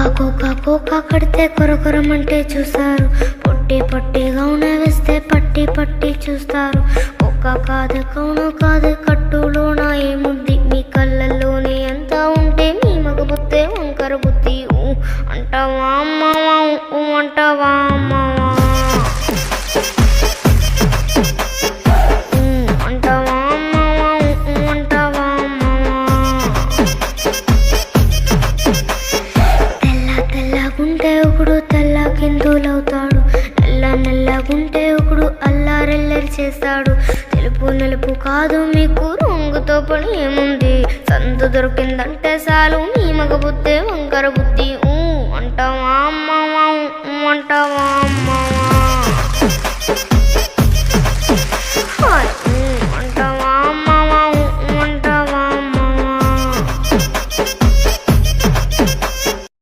Cocoa కడితే కొరకొరమంటే చూస్తారు. పొట్టి పొట్టిగా వేస్తే పట్టి పట్టి చూస్తారు. కోకా కాదు కౌను కాదు కట్టులోన ఏముంది మీ కళ్ళల్లోనే ఎంత ఉంటే మీ మగ బుద్ధే వంకర బుద్ధి. అంటావా అమ్మవా అంటావా అమ్మవా అంటావా అమ్మవా అంటావా అమ్మవా. తెల్లగుంటే ఒకడు తెల్ల కిందులవుతాడు. నల్లగుంటే ఒకడు అల్లారెల్లరి చేస్తాడు. తెలుపు నలుపు కాదు మీకు రంగుతో పని ఏముంది. సందు దొరికిందంటే చాలు మీ మగ బుద్ధే వంకర బుద్ధి. అంటావా అమ్మవా అంటావా అమ్మవా.